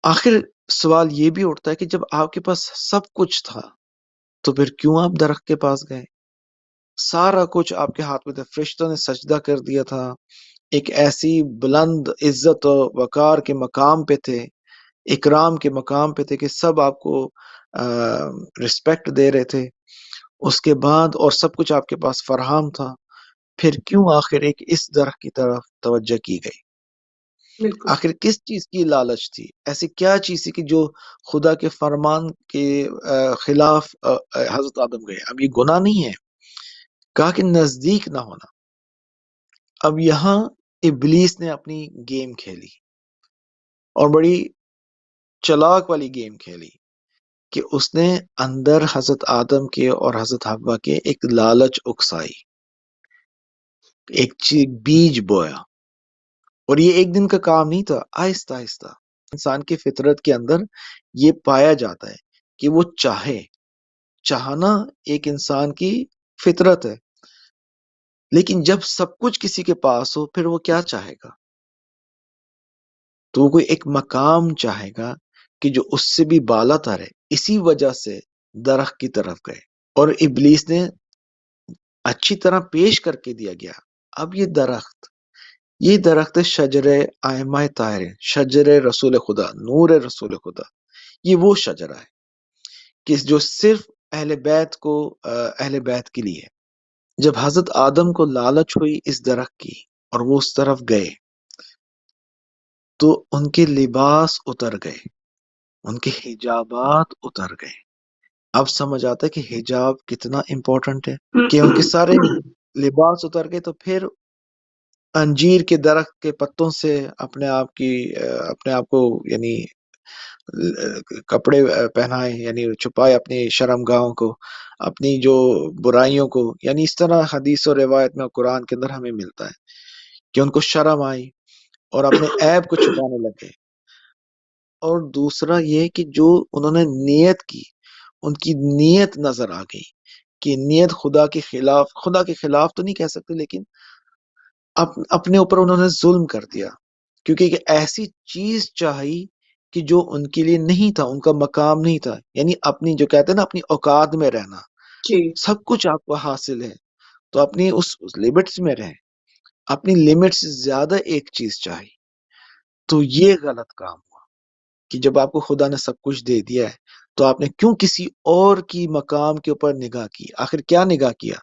آخر سوال یہ بھی اٹھتا ہے کہ جب آپ کے پاس سب کچھ تھا تو پھر کیوں آپ درخت کے پاس گئے؟ سارا کچھ آپ کے ہاتھ میں تھا، فرشتوں نے سجدہ کر دیا تھا، ایک ایسی بلند عزت و وقار کے مقام پہ تھے، اکرام کے مقام پہ تھے کہ سب آپ کو رسپیکٹ دے رہے تھے، اس کے بعد اور سب کچھ آپ کے پاس فراہم تھا، پھر کیوں آخر ایک اس درخت کی طرف توجہ کی گئی؟ بالکل آخر کس چیز کی لالچ تھی؟ ایسی کیا چیز تھی کہ جو خدا کے فرمان کے خلاف حضرت آدم گئے؟ اب یہ گناہ نہیں ہے، کہا کہ نزدیک نہ ہونا۔ اب یہاں ابلیس نے اپنی گیم کھیلی، اور بڑی چلاک والی گیم کھیلی، کہ اس نے اندر حضرت آدم کے اور حضرت حوا کے ایک لالچ اکسائی، ایک بیج بویا۔ اور یہ ایک دن کا کام نہیں تھا، آہستہ آہستہ انسان کی فطرت کے اندر یہ پایا جاتا ہے کہ وہ چاہنا ایک انسان کی فطرت ہے، لیکن جب سب کچھ کسی کے پاس ہو پھر وہ کیا چاہے گا؟ تو وہ کوئی ایک مقام چاہے گا کہ جو اس سے بھی بالا تر ہے۔ اسی وجہ سے درخت کی طرف گئے، اور ابلیس نے اچھی طرح پیش کر کے دیا گیا، اب یہ درخت شجر ائمہ طاہرین، شجر رسول خدا، نور رسول خدا، یہ وہ شجرہ ہے کہ جو صرف اہل بیت کے لیے ہے۔ جب حضرت آدم کو لالچ ہوئی اس درخت کی اور وہ اس طرف گئے تو ان کے لباس اتر گئے، ان کے حجابات اتر گئے۔ اب سمجھ آتا ہے کہ حجاب کتنا امپورٹنٹ ہے، کہ ان کے سارے لباس اتر گئے، تو پھر انجیر کے درخت کے پتوں سے اپنے آپ کو یعنی کپڑے پہنائے، یعنی چھپائے اپنی شرمگاہوں کو، اپنی جو برائیوں کو، یعنی اس طرح حدیث و روایت میں قرآن کے اندر ہمیں ملتا ہے کہ ان کو شرم آئی اور اپنے عیب کو چھپانے لگے۔ اور دوسرا یہ کہ جو انہوں نے نیت کی، ان کی نیت نظر آ گئی کہ نیت خدا کے خلاف تو نہیں کہہ سکتے، لیکن اپنے اوپر انہوں نے ظلم کر دیا، کیونکہ ایک ایسی چیز چاہی کہ جو ان کے لیے نہیں تھا، ان کا مقام نہیں تھا، یعنی اپنی جو کہتے ہیں نا اپنی اوقات میں رہنا۔ جی سب کچھ آپ کو حاصل ہے تو اپنی اس لمٹس میں رہیں، اپنی لمٹ سے زیادہ ایک چیز چاہی، تو یہ غلط کام ہوا کہ جب آپ کو خدا نے سب کچھ دے دیا ہے تو آپ نے کیوں کسی اور کی مقام کے اوپر نگاہ کی؟ آخر کیا نگاہ کیا؟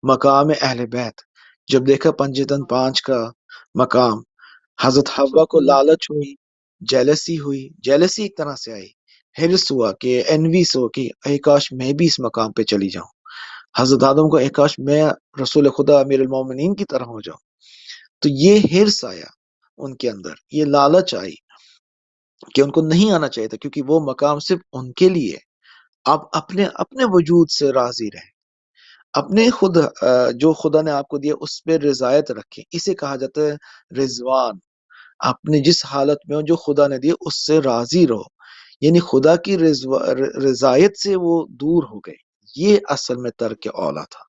مقام اہل بیت۔ جب دیکھا پنجتن 5 کا مقام، حضرت حوا کو لالچ ہوئی، جیلسی ایک طرح سے آئی، حرص ہوا کہ انویس ہو کہ اے کاش میں بھی اس مقام پہ چلی جاؤں۔ حضرت آدم کو اے کاش میں رسول خدا امیر المومنین کی طرح ہو جاؤں۔ تو یہ حرص آیا ان کے اندر، یہ لالچ آئی کہ ان کو نہیں آنا چاہیے تھا، کیونکہ وہ مقام صرف ان کے لیے۔ آپ اپنے وجود سے راضی رہیں، اپنے جو خدا نے آپ کو دیا اس پہ رضایت رکھیں، اسے کہا جاتا ہے رضوان۔ اپنے جس حالت میں ہو جو خدا نے دیا اس سے راضی رہو، یعنی خدا کی رضایت سے وہ دور ہو گئے۔ یہ اصل میں ترک اولا تھا۔